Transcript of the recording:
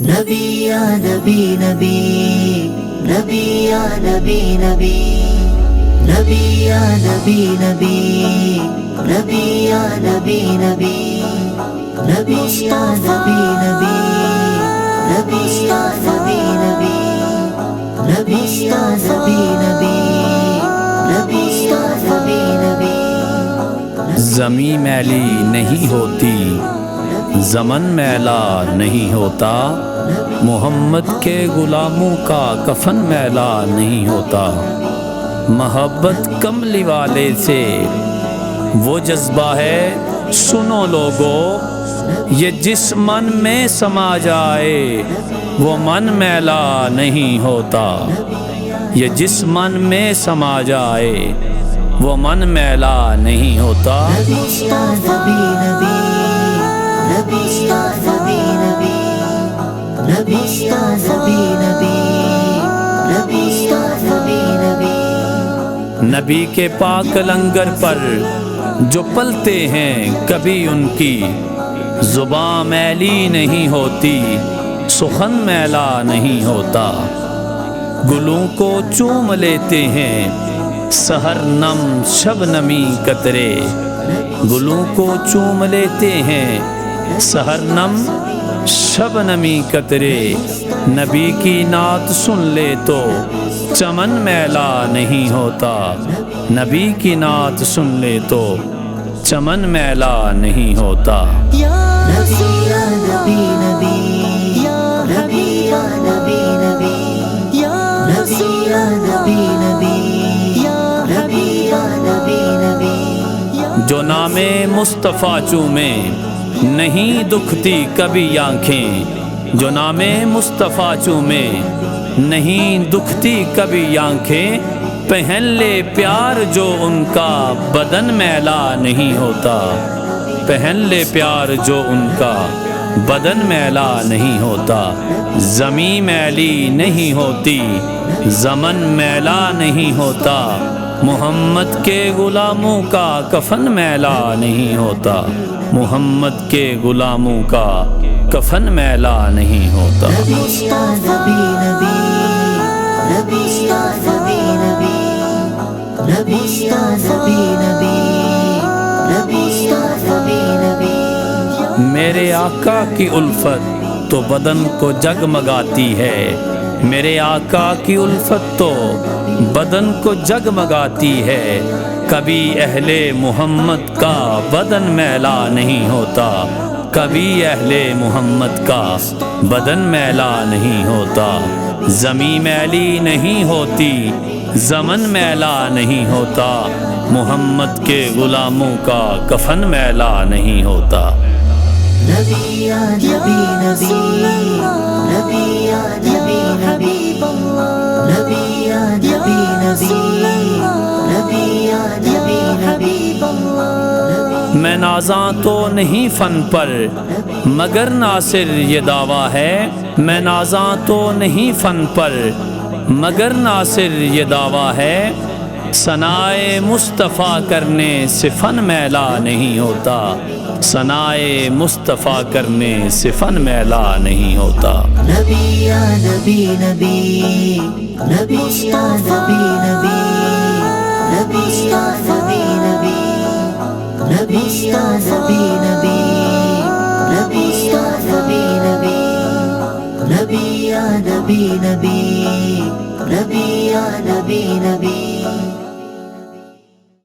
نبی یا نبی نبی، نبی یا نبی نبی، نبی یا نبی نبی، نبی یا نبی نبی، نبی یا نبی نبی، نبی یا نبی نبی، نبی یا نبی نبی، نبی یا نبی نبی۔ زمیں میلی نہیں ہوتی، زمن میلا نہیں ہوتا، محمد کے غلاموں کا کفن میلا نہیں ہوتا۔ محبت کملی والے سے وہ جذبہ ہے، سنو لوگو، یہ جس من میں سما جائے وہ من میلا نہیں ہوتا۔ یہ جس من میں سما جائے وہ من میلا نہیں ہوتا۔ نبی یا نبی نبی، نبی یا نبی نبی، نبی یا نبی نبی، نبی یا نبی نبی۔ نبی کے پاک لنگر پر جو پلتے ہیں کبھی ان کی زباں میلی نہیں ہوتی، سخن میلا نہیں ہوتا۔ گلوں کو چوم لیتے ہیں سحر نم شبنمی قطرے، گلوں کو چوم لیتے ہیں سحر نم شبنمی قطرے۔ نبی کی نعت سن لے تو چمن میلا نہیں ہوتا، نبی کی نعت سن لے تو چمن میلا نہیں ہوتا۔ نبی یا نبی نبی، نبی یا نبی نبی، نبی یا نبی نبی، نبی یا نبی نبی۔ جو نام مصطفیٰ چومے نہیں دکھتی کبھی آنکھیں، جو نام مصطفیٰ چومے نہیں دکھتی کبھی آنکھیں، پہن لے پیار جو ان کا بدن میلا نہیں ہوتا، پہن لے پیار جو ان کا بدن میلا نہیں ہوتا۔ زمیں میلی نہیں ہوتی، زمن میلا نہیں ہوتا، محمد کے غلاموں کا کفن میلا نہیں ہوتا، محمد کے غلاموں کا کفن میلا نہیں ہوتا۔ نبی یا نبی نبی، نبی یا نبی نبی، نبی یا نبی نبی، نبی یا نبی نبی۔ میرے آقا کی الفت تو بدن کو جگمگاتی ہے، میرے آقا کی الفت تو بدن کو جگمگاتی ہے، کبھی اہل محمد کا بدن میلا نہیں ہوتا، کبھی اہل محمد کا بدن میلا نہیں ہوتا۔ زمیں میلی نہیں ہوتی، زمن میلا نہیں ہوتا، محمد کے غلاموں کا کفن میلا نہیں ہوتا۔ نبی یا نبی نبی، نبی یا نبی نبی، نبی یا نبی نبی، نبی یا نبی نبی۔ میں نازاں تو نہیں فن پر مگر ناصر یہ دعویٰ ہے، میں نازاں تو نہیں فن پر مگر ناصر یہ دعویٰ ہے، ثنائے مصطفیٰ کرنے سے فن میلا نہیں ہوتا، ثنائے مصطفیٰ کرنے سے فن میلا نہیں ہوتا۔ نبی یا نبی نبی، نبی یا نبی نبی، نبی یا نبی نبی، نبی یا نبی نبی، نبی یا نبی نبی، نبی یا نبی نبی، نبی